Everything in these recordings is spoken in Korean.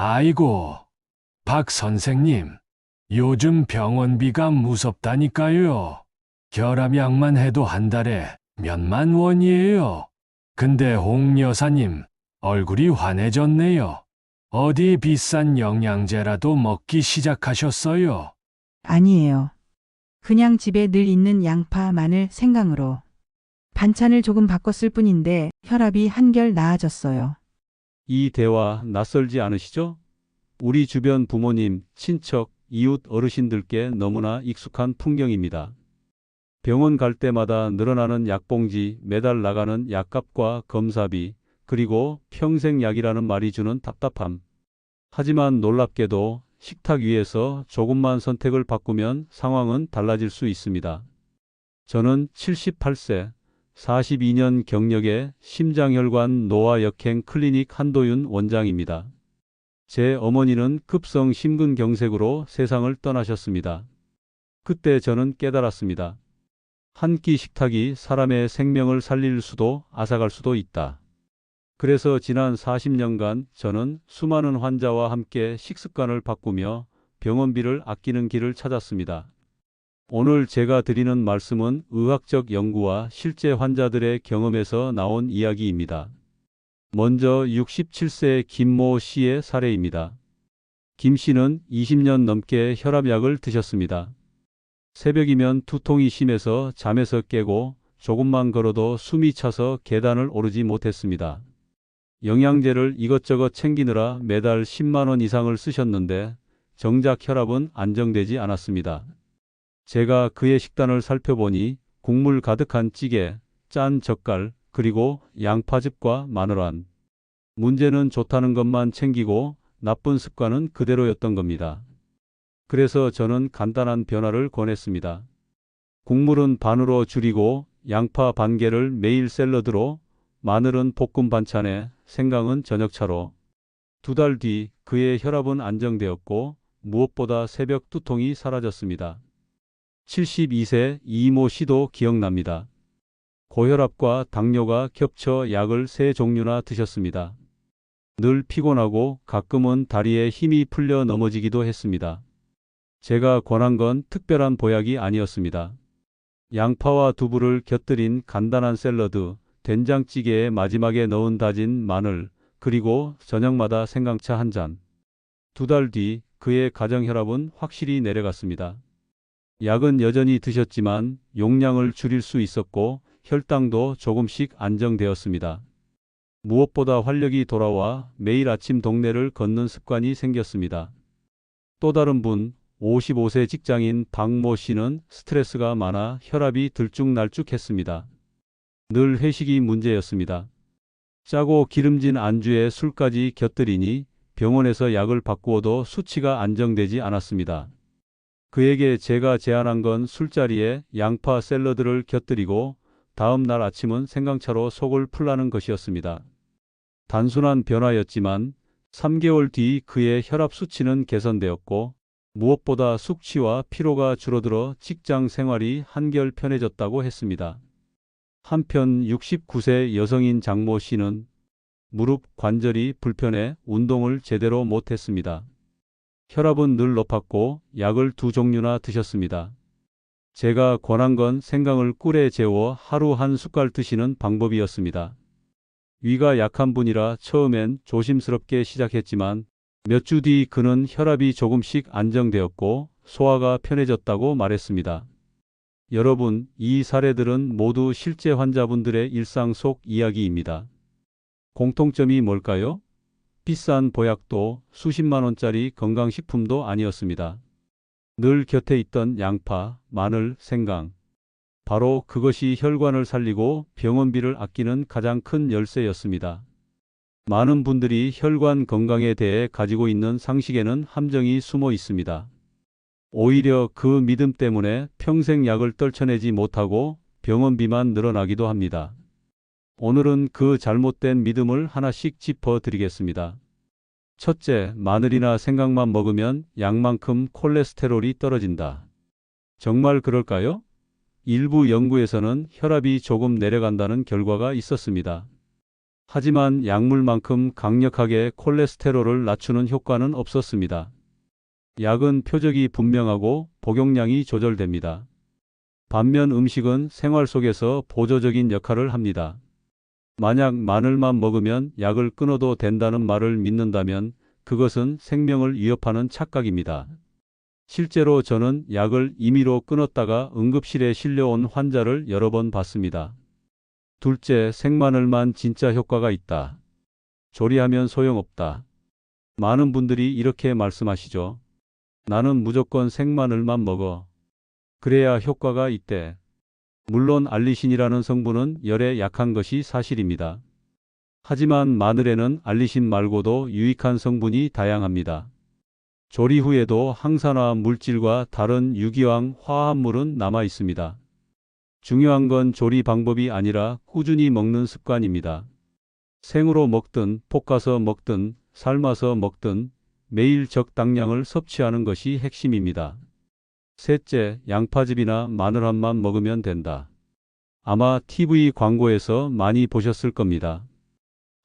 아이고, 박 선생님. 요즘 병원비가 무섭다니까요. 결합약만 해도 한 달에 몇만 원이에요. 근데 홍 여사님, 얼굴이 환해졌네요. 어디 비싼 영양제라도 먹기 시작하셨어요? 아니에요. 그냥 집에 늘 있는 양파, 마늘, 생강으로 반찬을 조금 바꿨을 뿐인데 혈압이 한결 나아졌어요. 이 대화 낯설지 않으시죠? 우리 주변 부모님, 친척, 이웃 어르신들께 너무나 익숙한 풍경입니다. 병원 갈 때마다 늘어나는 약봉지, 매달 나가는 약값과 검사비, 그리고 평생약이라는 말이 주는 답답함. 하지만 놀랍게도 식탁 위에서 조금만 선택을 바꾸면 상황은 달라질 수 있습니다. 저는 78세, 42년 경력의 심장혈관 노화역행 클리닉 한도윤 원장입니다. 제 어머니는 급성 심근경색으로 세상을 떠나셨습니다. 그때 저는 깨달았습니다. 한 끼 식탁이 사람의 생명을 살릴 수도 앗아갈 수도 있다. 그래서 지난 40년간 저는 수많은 환자와 함께 식습관을 바꾸며 병원비를 아끼는 길을 찾았습니다. 오늘 제가 드리는 말씀은 의학적 연구와 실제 환자들의 경험에서 나온 이야기입니다. 먼저 67세 김모 씨의 사례입니다. 김 씨는 20년 넘게 혈압약을 드셨습니다. 새벽이면 두통이 심해서 잠에서 깨고 조금만 걸어도 숨이 차서 계단을 오르지 못했습니다. 영양제를 이것저것 챙기느라 매달 10만 원 이상을 쓰셨는데 정작 혈압은 안정되지 않았습니다. 제가 그의 식단을 살펴보니 국물 가득한 찌개, 짠 젓갈, 그리고 양파즙과 마늘안. 문제는 좋다는 것만 챙기고 나쁜 습관은 그대로였던 겁니다. 그래서 저는 간단한 변화를 권했습니다. 국물은 반으로 줄이고 양파 반 개를 매일 샐러드로, 마늘은 볶음 반찬에, 생강은 저녁차로. 2달 뒤 그의 혈압은 안정되었고 무엇보다 새벽 두통이 사라졌습니다. 72세 이모 씨도 기억납니다. 고혈압과 당뇨가 겹쳐 약을 3종류나 드셨습니다. 늘 피곤하고 가끔은 다리에 힘이 풀려 넘어지기도 했습니다. 제가 권한 건 특별한 보약이 아니었습니다. 양파와 두부를 곁들인 간단한 샐러드, 된장찌개에 마지막에 넣은 다진 마늘, 그리고 저녁마다 생강차 한 잔. 2달 뒤 그의 가정혈압은 확실히 내려갔습니다. 약은 여전히 드셨지만 용량을 줄일 수 있었고 혈당도 조금씩 안정되었습니다. 무엇보다 활력이 돌아와 매일 아침 동네를 걷는 습관이 생겼습니다. 또 다른 분, 55세 직장인 박모 씨는 스트레스가 많아 혈압이 들쭉날쭉했습니다. 늘 회식이 문제였습니다. 짜고 기름진 안주에 술까지 곁들이니 병원에서 약을 바꾸어도 수치가 안정되지 않았습니다. 그에게 제가 제안한 건 술자리에 양파 샐러드를 곁들이고 다음 날 아침은 생강차로 속을 풀라는 것이었습니다. 단순한 변화였지만 3개월 뒤 그의 혈압 수치는 개선되었고 무엇보다 숙취와 피로가 줄어들어 직장 생활이 한결 편해졌다고 했습니다. 한편 69세 여성인 장모 씨는 무릎 관절이 불편해 운동을 제대로 못했습니다. 혈압은 늘 높았고 약을 2종류나 드셨습니다. 제가 권한 건 생강을 꿀에 재워 하루 한 숟갈 드시는 방법이었습니다. 위가 약한 분이라 처음엔 조심스럽게 시작했지만 몇 주 뒤 그는 혈압이 조금씩 안정되었고 소화가 편해졌다고 말했습니다. 여러분, 이 사례들은 모두 실제 환자분들의 일상 속 이야기입니다. 공통점이 뭘까요? 비싼 보약도 수십만 원짜리 건강식품도 아니었습니다. 늘 곁에 있던 양파, 마늘, 생강. 바로 그것이 혈관을 살리고 병원비를 아끼는 가장 큰 열쇠였습니다. 많은 분들이 혈관 건강에 대해 가지고 있는 상식에는 함정이 숨어 있습니다. 오히려 그 믿음 때문에 평생 약을 떨쳐내지 못하고 병원비만 늘어나기도 합니다. 오늘은 그 잘못된 믿음을 하나씩 짚어드리겠습니다. 첫째, 마늘이나 생강만 먹으면 약만큼 콜레스테롤이 떨어진다. 정말 그럴까요? 일부 연구에서는 혈압이 조금 내려간다는 결과가 있었습니다. 하지만 약물만큼 강력하게 콜레스테롤을 낮추는 효과는 없었습니다. 약은 표적이 분명하고 복용량이 조절됩니다. 반면 음식은 생활 속에서 보조적인 역할을 합니다. 만약 마늘만 먹으면 약을 끊어도 된다는 말을 믿는다면 그것은 생명을 위협하는 착각입니다. 실제로 저는 약을 임의로 끊었다가 응급실에 실려온 환자를 여러 번 봤습니다. 둘째, 생마늘만 진짜 효과가 있다. 조리하면 소용없다. 많은 분들이 이렇게 말씀하시죠. 나는 무조건 생마늘만 먹어. 그래야 효과가 있대. 물론 알리신이라는 성분은 열에 약한 것이 사실입니다. 하지만 마늘에는 알리신 말고도 유익한 성분이 다양합니다. 조리 후에도 항산화 물질과 다른 유기황 화합물은 남아 있습니다. 중요한 건 조리 방법이 아니라 꾸준히 먹는 습관입니다. 생으로 먹든 볶아서 먹든 삶아서 먹든 매일 적당량을 섭취하는 것이 핵심입니다. 셋째, 양파즙이나 마늘함만 먹으면 된다. 아마 TV 광고에서 많이 보셨을 겁니다.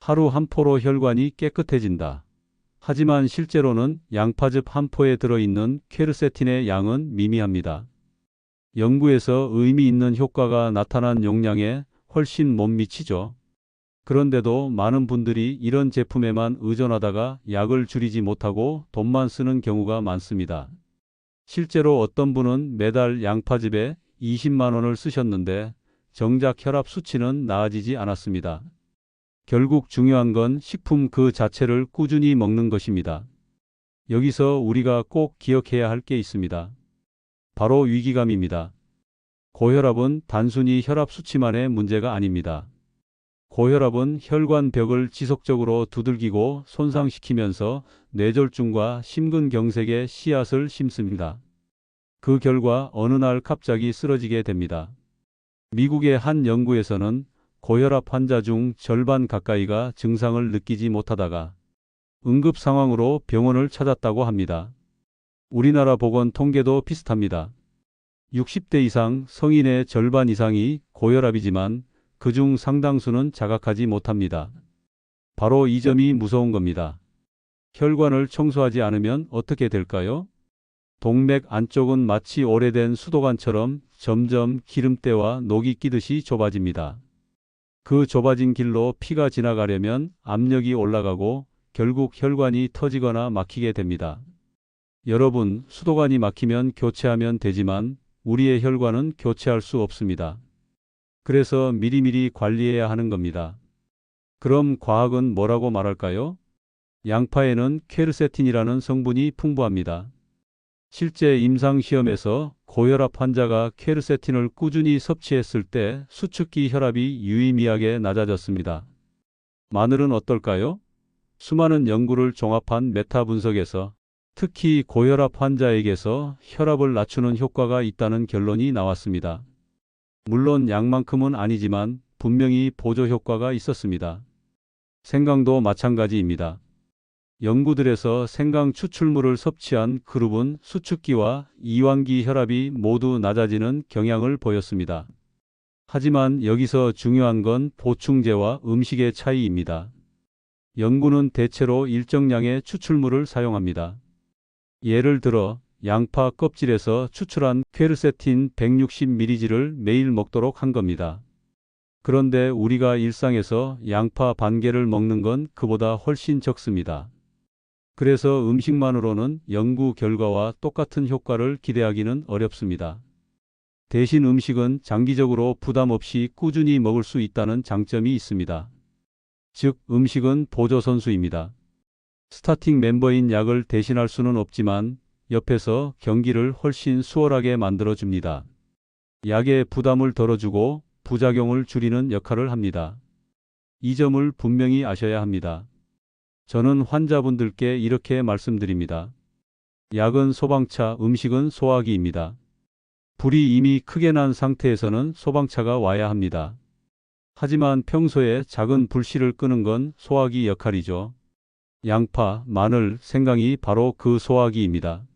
하루 한 포로 혈관이 깨끗해진다. 하지만 실제로는 양파즙 한 포에 들어있는 퀘르세틴의 양은 미미합니다. 연구에서 의미 있는 효과가 나타난 용량에 훨씬 못 미치죠. 그런데도 많은 분들이 이런 제품에만 의존하다가 약을 줄이지 못하고 돈만 쓰는 경우가 많습니다. 실제로 어떤 분은 매달 양파즙에 20만 원을 쓰셨는데 정작 혈압 수치는 나아지지 않았습니다. 결국 중요한 건 식품 그 자체를 꾸준히 먹는 것입니다. 여기서 우리가 꼭 기억해야 할 게 있습니다. 바로 위기감입니다. 고혈압은 단순히 혈압 수치만의 문제가 아닙니다. 고혈압은 혈관벽을 지속적으로 두들기고 손상시키면서 뇌졸중과 심근경색의 씨앗을 심습니다. 그 결과 어느 날 갑자기 쓰러지게 됩니다. 미국의 한 연구에서는 고혈압 환자 중 절반 가까이가 증상을 느끼지 못하다가 응급 상황으로 병원을 찾았다고 합니다. 우리나라 보건 통계도 비슷합니다. 60대 이상 성인의 절반 이상이 고혈압이지만 그중 상당수는 자각하지 못합니다. 바로 이 점이 무서운 겁니다. 혈관을 청소하지 않으면 어떻게 될까요? 동맥 안쪽은 마치 오래된 수도관처럼 점점 기름때와 녹이 끼듯이 좁아집니다. 그 좁아진 길로 피가 지나가려면 압력이 올라가고 결국 혈관이 터지거나 막히게 됩니다. 여러분, 수도관이 막히면 교체하면 되지만 우리의 혈관은 교체할 수 없습니다. 그래서 미리미리 관리해야 하는 겁니다. 그럼 과학은 뭐라고 말할까요? 양파에는 퀘르세틴이라는 성분이 풍부합니다. 실제 임상시험에서 고혈압 환자가 퀘르세틴을 꾸준히 섭취했을 때 수축기 혈압이 유의미하게 낮아졌습니다. 마늘은 어떨까요? 수많은 연구를 종합한 메타 분석에서 특히 고혈압 환자에게서 혈압을 낮추는 효과가 있다는 결론이 나왔습니다. 물론 약만큼은 아니지만 분명히 보조 효과가 있었습니다. 생강도 마찬가지입니다. 연구들에서 생강 추출물을 섭취한 그룹은 수축기와 이완기 혈압이 모두 낮아지는 경향을 보였습니다. 하지만 여기서 중요한 건 보충제와 음식의 차이입니다. 연구는 대체로 일정량의 추출물을 사용합니다. 예를 들어 양파 껍질에서 추출한 퀘르세틴 160mg를 매일 먹도록 한 겁니다. 그런데 우리가 일상에서 양파 반 개를 먹는 건 그보다 훨씬 적습니다. 그래서 음식만으로는 연구 결과와 똑같은 효과를 기대하기는 어렵습니다. 대신 음식은 장기적으로 부담 없이 꾸준히 먹을 수 있다는 장점이 있습니다. 즉, 음식은 보조 선수입니다. 스타팅 멤버인 약을 대신할 수는 없지만 옆에서 경기를 훨씬 수월하게 만들어줍니다. 약의 부담을 덜어주고 부작용을 줄이는 역할을 합니다. 이 점을 분명히 아셔야 합니다. 저는 환자분들께 이렇게 말씀드립니다. 약은 소방차, 음식은 소화기입니다. 불이 이미 크게 난 상태에서는 소방차가 와야 합니다. 하지만 평소에 작은 불씨를 끄는 건 소화기 역할이죠. 양파, 마늘, 생강이 바로 그 소화기입니다.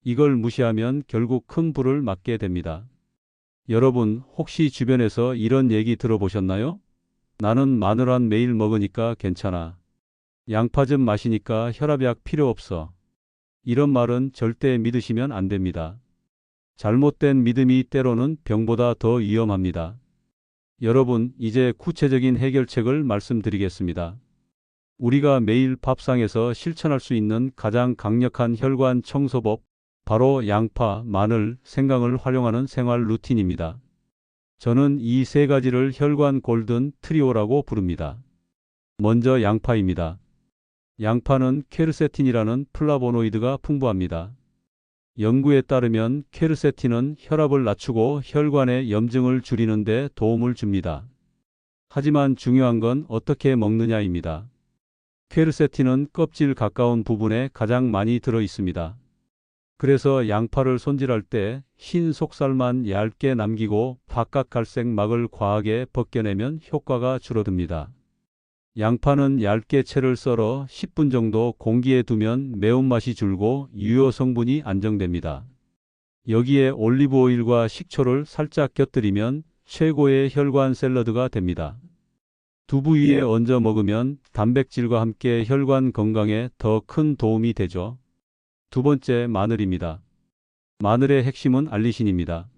이걸 무시하면 결국 큰 불을 맞게 됩니다. 여러분, 혹시 주변에서 이런 얘기 들어보셨나요? 나는 마늘안 매일 먹으니까 괜찮아. 양파즙 마시니까 혈압약 필요 없어. 이런 말은 절대 믿으시면 안 됩니다. 잘못된 믿음이 때로는 병보다 더 위험합니다. 여러분, 이제 구체적인 해결책을 말씀드리겠습니다. 우리가 매일 밥상에서 실천할 수 있는 가장 강력한 혈관 청소법, 바로 양파, 마늘, 생강을 활용하는 생활 루틴입니다. 저는 이 세 가지를 혈관 골든 트리오라고 부릅니다. 먼저 양파입니다. 양파는 퀘르세틴이라는 플라보노이드가 풍부합니다. 연구에 따르면 퀘르세틴은 혈압을 낮추고 혈관의 염증을 줄이는 데 도움을 줍니다. 하지만 중요한 건 어떻게 먹느냐입니다. 퀘르세틴은 껍질 가까운 부분에 가장 많이 들어 있습니다. 그래서 양파를 손질할 때 흰 속살만 얇게 남기고 바깥 갈색 막을 과하게 벗겨내면 효과가 줄어듭니다. 양파는 얇게 채를 썰어 10분 정도 공기에 두면 매운맛이 줄고 유효 성분이 안정됩니다. 여기에 올리브 오일과 식초를 살짝 곁들이면 최고의 혈관 샐러드가 됩니다. 두부 위에 얹어 먹으면 단백질과 함께 혈관 건강에 더 큰 도움이 되죠. 두 번째, 마늘입니다. 마늘의 핵심은 알리신입니다.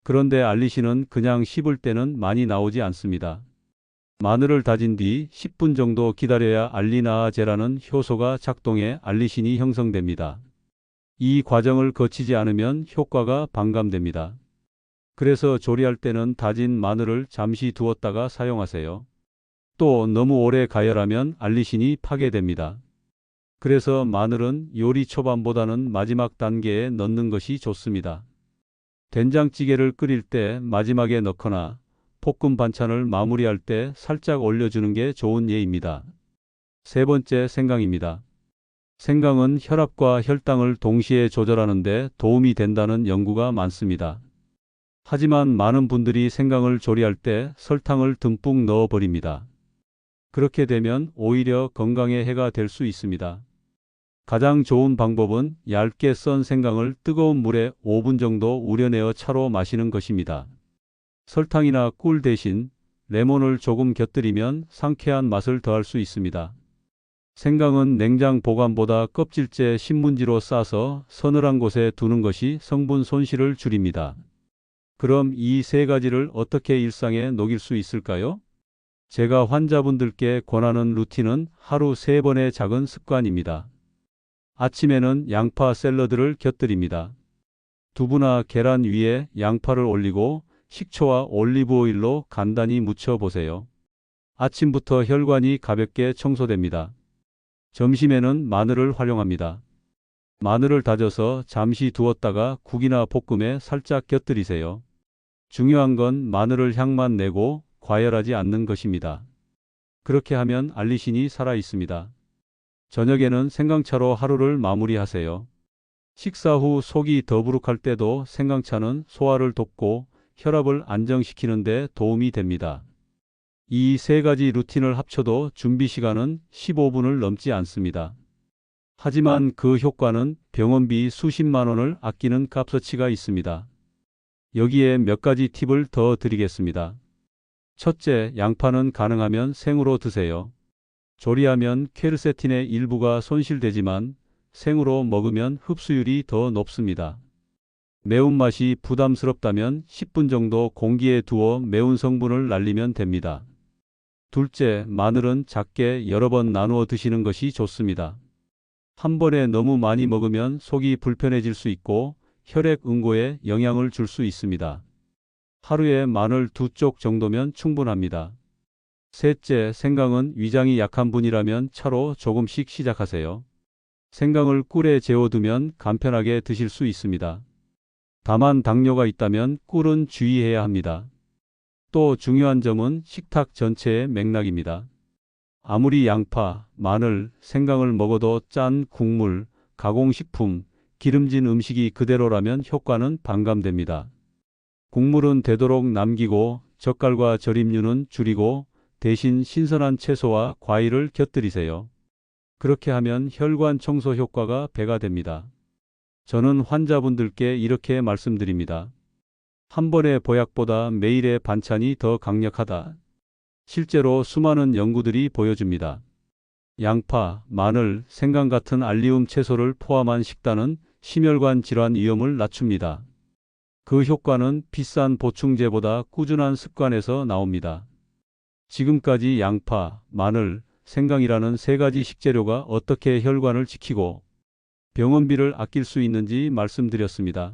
그런데 알리신은 그냥 씹을 때는 많이 나오지 않습니다. 마늘을 다진 뒤 10분 정도 기다려야 알리나아제라는 효소가 작동해 알리신이 형성됩니다. 이 과정을 거치지 않으면 효과가 반감됩니다. 그래서 조리할 때는 다진 마늘을 잠시 두었다가 사용하세요. 또 너무 오래 가열하면 알리신이 파괴됩니다. 그래서 마늘은 요리 초반보다는 마지막 단계에 넣는 것이 좋습니다. 된장찌개를 끓일 때 마지막에 넣거나 볶음 반찬을 마무리할 때 살짝 올려주는 게 좋은 예입니다. 세 번째, 생강입니다. 생강은 혈압과 혈당을 동시에 조절하는 데 도움이 된다는 연구가 많습니다. 하지만 많은 분들이 생강을 조리할 때 설탕을 듬뿍 넣어버립니다. 그렇게 되면 오히려 건강에 해가 될 수 있습니다. 가장 좋은 방법은 얇게 썬 생강을 뜨거운 물에 5분 정도 우려내어 차로 마시는 것입니다. 설탕이나 꿀 대신 레몬을 조금 곁들이면 상쾌한 맛을 더할 수 있습니다. 생강은 냉장 보관보다 껍질째 신문지로 싸서 서늘한 곳에 두는 것이 성분 손실을 줄입니다. 그럼 이 세 가지를 어떻게 일상에 녹일 수 있을까요? 제가 환자분들께 권하는 루틴은 하루 3번의 작은 습관입니다. 아침에는 양파 샐러드를 곁들입니다. 두부나 계란 위에 양파를 올리고 식초와 올리브 오일로 간단히 무쳐보세요. 아침부터 혈관이 가볍게 청소됩니다. 점심에는 마늘을 활용합니다. 마늘을 다져서 잠시 두었다가 국이나 볶음에 살짝 곁들이세요. 중요한 건 마늘을 향만 내고 과열하지 않는 것입니다. 그렇게 하면 알리신이 살아 있습니다. 저녁에는 생강차로 하루를 마무리하세요. 식사 후 속이 더부룩할 때도 생강차는 소화를 돕고 혈압을 안정시키는 데 도움이 됩니다. 이 세 가지 루틴을 합쳐도 준비 시간은 15분을 넘지 않습니다. 하지만 그 효과는 병원비 수십만 원을 아끼는 값어치가 있습니다. 여기에 몇 가지 팁을 더 드리겠습니다. 첫째, 양파는 가능하면 생으로 드세요. 조리하면 퀘르세틴의 일부가 손실되지만 생으로 먹으면 흡수율이 더 높습니다. 매운맛이 부담스럽다면 10분 정도 공기에 두어 매운 성분을 날리면 됩니다. 둘째, 마늘은 작게 여러 번 나누어 드시는 것이 좋습니다. 한 번에 너무 많이 먹으면 속이 불편해질 수 있고 혈액 응고에 영향을 줄 수 있습니다. 하루에 마늘 2쪽 정도면 충분합니다. 셋째, 생강은 위장이 약한 분이라면 차로 조금씩 시작하세요. 생강을 꿀에 재워두면 간편하게 드실 수 있습니다. 다만 당뇨가 있다면 꿀은 주의해야 합니다. 또 중요한 점은 식탁 전체의 맥락입니다. 아무리 양파, 마늘, 생강을 먹어도 짠 국물, 가공식품, 기름진 음식이 그대로라면 효과는 반감됩니다. 국물은 되도록 남기고 젓갈과 절임류는 줄이고 대신 신선한 채소와 과일을 곁들이세요. 그렇게 하면 혈관 청소 효과가 배가 됩니다. 저는 환자분들께 이렇게 말씀드립니다. 한 번의 보약보다 매일의 반찬이 더 강력하다. 실제로 수많은 연구들이 보여줍니다. 양파, 마늘, 생강 같은 알리움 채소를 포함한 식단은 심혈관 질환 위험을 낮춥니다. 그 효과는 비싼 보충제보다 꾸준한 습관에서 나옵니다. 지금까지 양파, 마늘, 생강이라는 세 가지 식재료가 어떻게 혈관을 지키고 병원비를 아낄 수 있는지 말씀드렸습니다.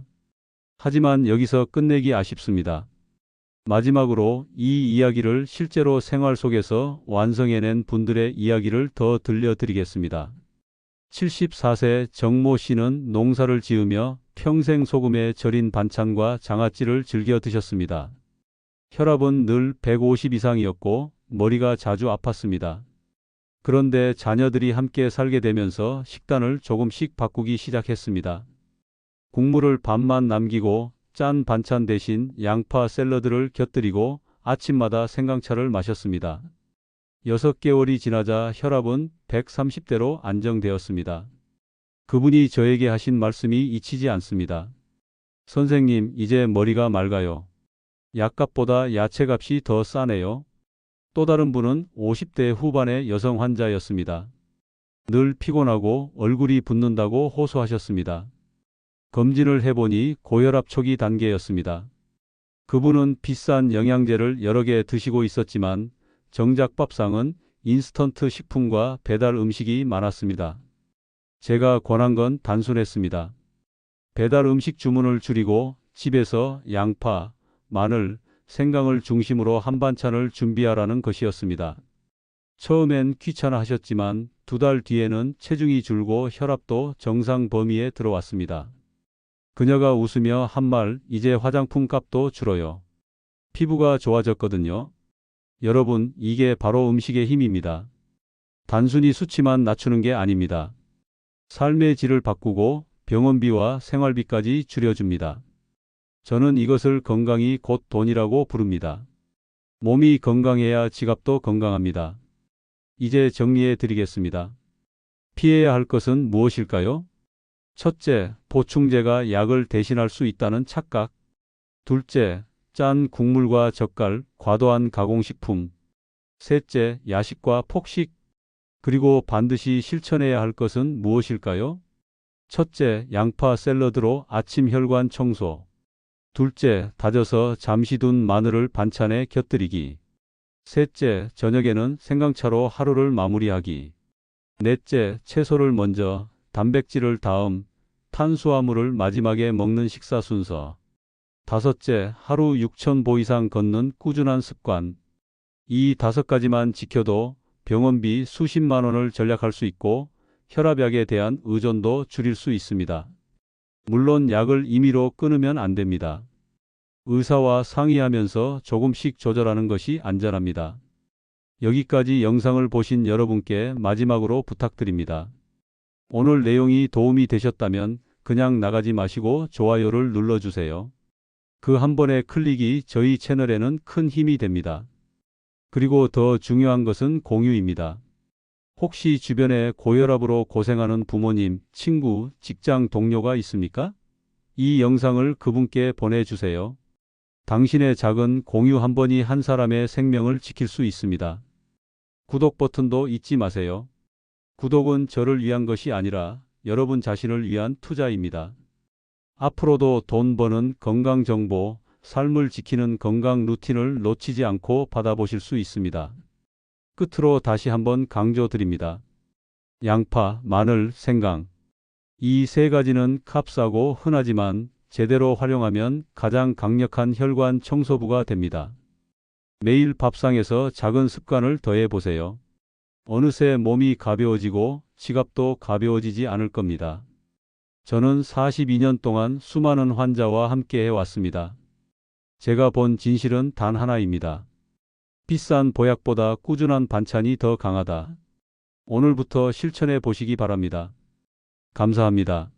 하지만 여기서 끝내기 아쉽습니다. 마지막으로 이 이야기를 실제로 생활 속에서 완성해낸 분들의 이야기를 더 들려드리겠습니다. 74세 정모 씨는 농사를 지으며 평생 소금에 절인 반찬과 장아찌를 즐겨 드셨습니다. 혈압은 늘 150 이상이었고 머리가 자주 아팠습니다. 그런데 자녀들이 함께 살게 되면서 식단을 조금씩 바꾸기 시작했습니다. 국물을 반만 남기고 짠 반찬 대신 양파 샐러드를 곁들이고 아침마다 생강차를 마셨습니다. 6개월이 지나자 혈압은 130대로 안정되었습니다. 그분이 저에게 하신 말씀이 잊히지 않습니다. 선생님, 이제 머리가 맑아요. 약값보다 야채값이 더 싸네요. 또 다른 분은 50대 후반의 여성 환자였습니다. 늘 피곤하고 얼굴이 붓는다고 호소하셨습니다. 검진을 해보니 고혈압 초기 단계였습니다. 그분은 비싼 영양제를 여러 개 드시고 있었지만 정작 밥상은 인스턴트 식품과 배달 음식이 많았습니다. 제가 권한 건 단순했습니다. 배달 음식 주문을 줄이고 집에서 양파, 마늘, 생강을 중심으로 한반찬을 준비하라는 것이었습니다. 처음엔 귀찮아 하셨지만 2달 뒤에는 체중이 줄고 혈압도 정상 범위에 들어왔습니다. 그녀가 웃으며 한 말, 이제 화장품 값도 줄어요. 피부가 좋아졌거든요. 여러분, 이게 바로 음식의 힘입니다. 단순히 수치만 낮추는 게 아닙니다. 삶의 질을 바꾸고 병원비와 생활비까지 줄여줍니다. 저는 이것을 건강이 곧 돈이라고 부릅니다. 몸이 건강해야 지갑도 건강합니다. 이제 정리해 드리겠습니다. 피해야 할 것은 무엇일까요? 첫째, 보충제가 약을 대신할 수 있다는 착각. 둘째, 짠 국물과 젓갈, 과도한 가공식품. 셋째, 야식과 폭식. 그리고 반드시 실천해야 할 것은 무엇일까요? 첫째, 양파 샐러드로 아침 혈관 청소. 둘째, 다져서 잠시 둔 마늘을 반찬에 곁들이기. 셋째, 저녁에는 생강차로 하루를 마무리하기. 넷째, 채소를 먼저, 단백질을 다음, 탄수화물을 마지막에 먹는 식사 순서. 다섯째, 하루 6,000보 이상 걷는 꾸준한 습관. 이 5가지만 지켜도 병원비 수십만 원을 절약할 수 있고 혈압약에 대한 의존도 줄일 수 있습니다. 물론 약을 임의로 끊으면 안 됩니다. 의사와 상의하면서 조금씩 조절하는 것이 안전합니다. 여기까지 영상을 보신 여러분께 마지막으로 부탁드립니다. 오늘 내용이 도움이 되셨다면 그냥 나가지 마시고 좋아요를 눌러주세요. 그 한 번의 클릭이 저희 채널에는 큰 힘이 됩니다. 그리고 더 중요한 것은 공유입니다. 혹시 주변에 고혈압으로 고생하는 부모님, 친구, 직장 동료가 있습니까? 이 영상을 그분께 보내주세요. 당신의 작은 공유 한 번이 한 사람의 생명을 지킬 수 있습니다. 구독 버튼도 잊지 마세요. 구독은 저를 위한 것이 아니라 여러분 자신을 위한 투자입니다. 앞으로도 돈 버는 건강 정보, 삶을 지키는 건강 루틴을 놓치지 않고 받아보실 수 있습니다. 끝으로 다시 한번 강조드립니다. 양파, 마늘, 생강. 이 세 가지는 값싸고 흔하지만 제대로 활용하면 가장 강력한 혈관 청소부가 됩니다. 매일 밥상에서 작은 습관을 더해 보세요. 어느새 몸이 가벼워지고 지갑도 가벼워지지 않을 겁니다. 저는 42년 동안 수많은 환자와 함께 해왔습니다. 제가 본 진실은 단 하나입니다. 비싼 보약보다 꾸준한 반찬이 더 강하다. 오늘부터 실천해 보시기 바랍니다. 감사합니다.